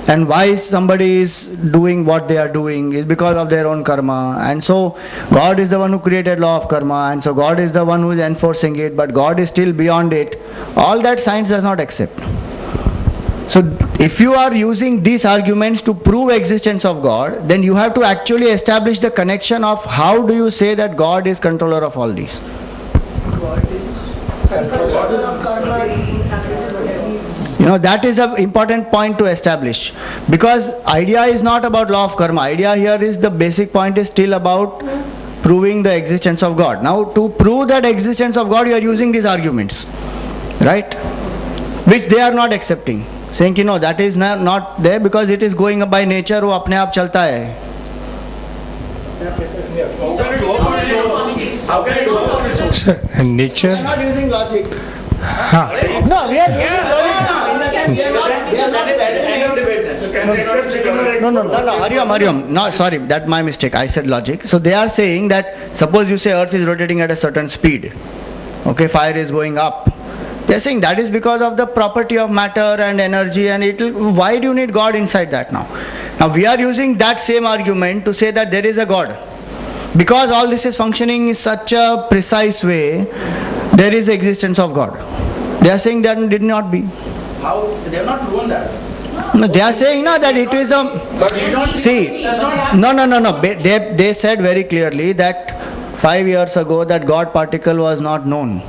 and why somebody is doing what they are doing is because of their own karma, and so God is the one who created law of karma, and so God is the one who is enforcing it, but God is still beyond it. All that science does not accept. So if you are using these arguments to prove existence of God, then you have to actually establish the connection of how do you say that God is controller of all these. That is an important point to establish, because idea is not about law of karma. Idea here is the basic point is still about proving the existence of God. Now to prove that existence of God, you are using these arguments, right? Which they are not accepting, saying that is not there because it is going by nature, wo apne aap chalta hai. How can it work? Sir, and nature. We are not using logic. No, we are using logic. No, Hariom. No, sorry, that's my mistake. I said logic. So they are saying that suppose you say Earth is rotating at a certain speed. Okay, fire is going up. They are saying that is because of the property of matter and energy, and why do you need God inside that now? Now we are using that same argument to say that there is a God. Because all this is functioning in such a precise way, there is existence of God. They are saying that did not be. How? They have not proven that. No, they are saying that it is a. See, no. They said very clearly that 5 years ago that God particle was not known.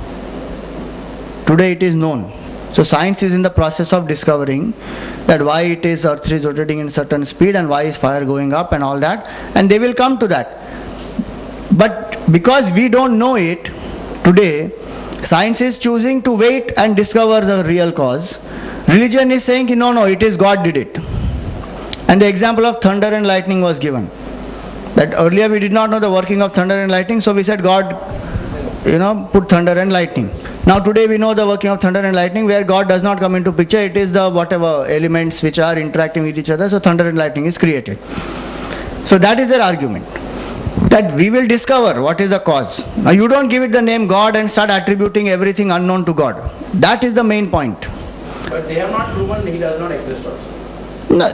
Today it is known. So science is in the process of discovering that why it is Earth is rotating in certain speed and why is fire going up and all that, and they will come to that. But because we don't know it today, science is choosing to wait and discover the real cause. Religion is saying, no, it is God did it. And the example of thunder and lightning was given. That earlier we did not know the working of thunder and lightning, so we said God, put thunder and lightning. Now today we know the working of thunder and lightning, where God does not come into picture, it is the whatever elements which are interacting with each other, so thunder and lightning is created. So that is their argument. That we will discover what is the cause. Now you don't give it the name God and start attributing everything unknown to God. That is the main point. But they have not proven he does not exist also. No,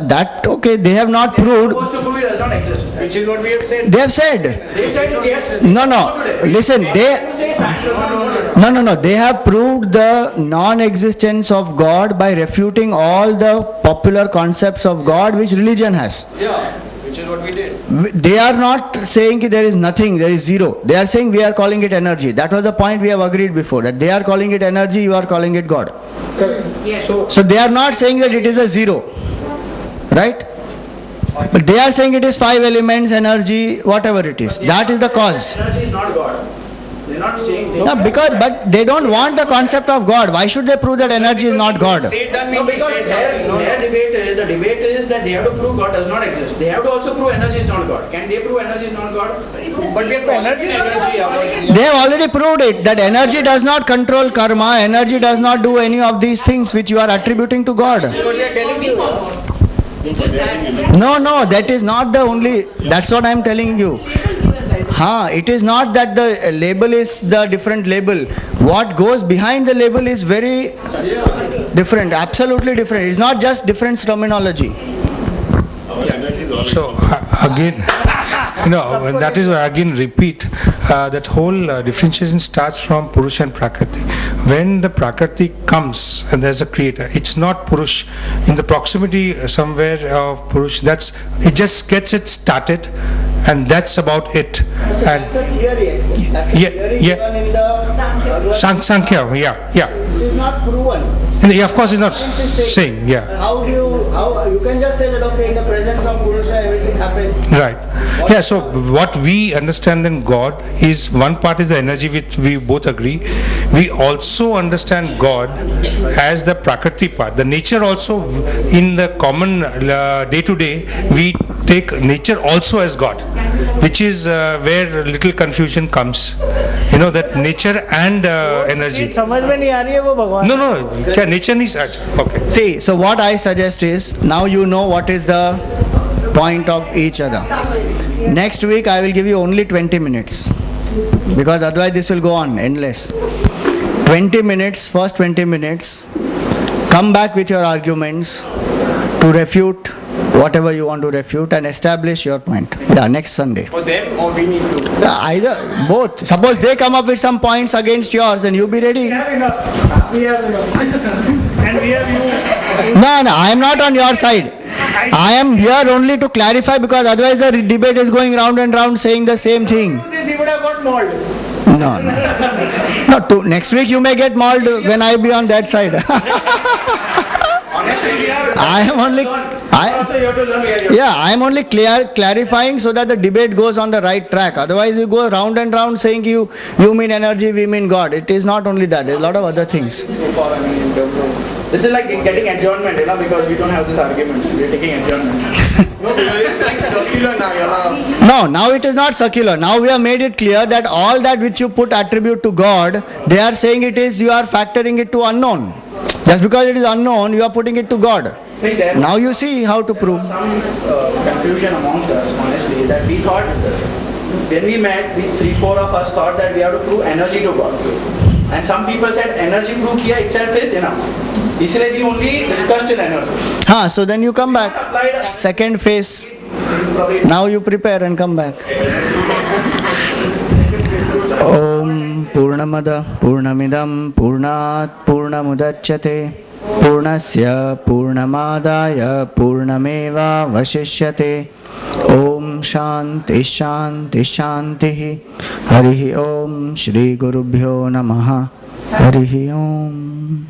okay, they have not proved. Supposed to prove movie does not exist. Which is what we have said. They have said. They said yes. No, listen, they have proved the non-existence of God by refuting all the popular concepts of God which religion has. Yeah, which is what we did. They are not saying there is nothing, there is zero. They are saying we are calling it energy. That was the point we have agreed before, that they are calling it energy, you are calling it God. Yes. So they are not saying that it is a zero, right? But they are saying it is 5 elements, energy, whatever it is. That is the cause. Energy is not God. They're not saying. No, but they don't want the concept of God. Why should they prove that energy is not God? No, because their debate is that they have to prove God does not exist. They have to also prove energy is not God. Can they prove energy is not God? But we have energy. They have already proved it, that energy does not control karma, energy does not do any of these things which you are attributing to God. No, that is not the only, that's what I am telling you. It is not that the label is the different label. What goes behind the label is very different, absolutely different. It's not just different terminology. So again, that is why I again repeat, that whole differentiation starts from Purush and Prakriti. When the Prakriti comes and there's a creator, it's not Purush. In the proximity somewhere of Purush, it just gets it started, and that's about it. And That's a theory, that's a theory given in the Sankhya, yeah. It is not proven. Yeah, of course, it's not saying, yeah. How you can just say that, okay, in the presence of Purusha everything happens. Right. Yeah, so what we understand in God is, one part is the energy which we both agree. We also understand God as the Prakriti part. The nature also, in the common day to day, we take nature also as God, which is where little confusion comes. That nature and energy. समझ में नहीं आ रही है वो भगवान. No, क्या nature नहीं such. Okay. See, so what I suggest is, now you know what is the point of each other. Next week I will give you only 20 minutes, because otherwise this will go on endless. 20 minutes, first 20 minutes, come back with your arguments to refute whatever you want to refute and establish your point. Yeah, next Sunday. For them, or we need to? Either, both. Suppose they come up with some points against yours, then you be ready. We have enough. And we have you. No, I am not on your side. I am here only to clarify, because otherwise the debate is going round and round saying the same thing. They would have got mauled. No, next week you may get mauled when I be on that side. I am only clarifying so that the debate goes on the right track. Otherwise you go round and round saying you mean energy, we mean God. It is not only that, there is a lot of other things. This is like getting adjournment, because we don't have this argument. We are taking adjournment. No, it's like circular now. No, now it is not circular. Now we have made it clear that all that which you put attribute to God, they are saying you are factoring it to unknown. Just because it is unknown, you are putting it to God. Now you see how to prove. Some confusion amongst us, honestly, that we thought, when we met, 3-4 of us thought that we have to prove energy to God. And some people said energy proof here itself is enough. Isliye we only discussed in energy. So then you come back. Second phase. Now you prepare and come back. Om Purnamada Purnamidam Purnat Purnamudachyate Purnasya Purnamadaya Purnameva Vashishyate. Om Shanti Shanti Shanti. Harihi Om Shri Gurubhyo Namaha. Harihi Om.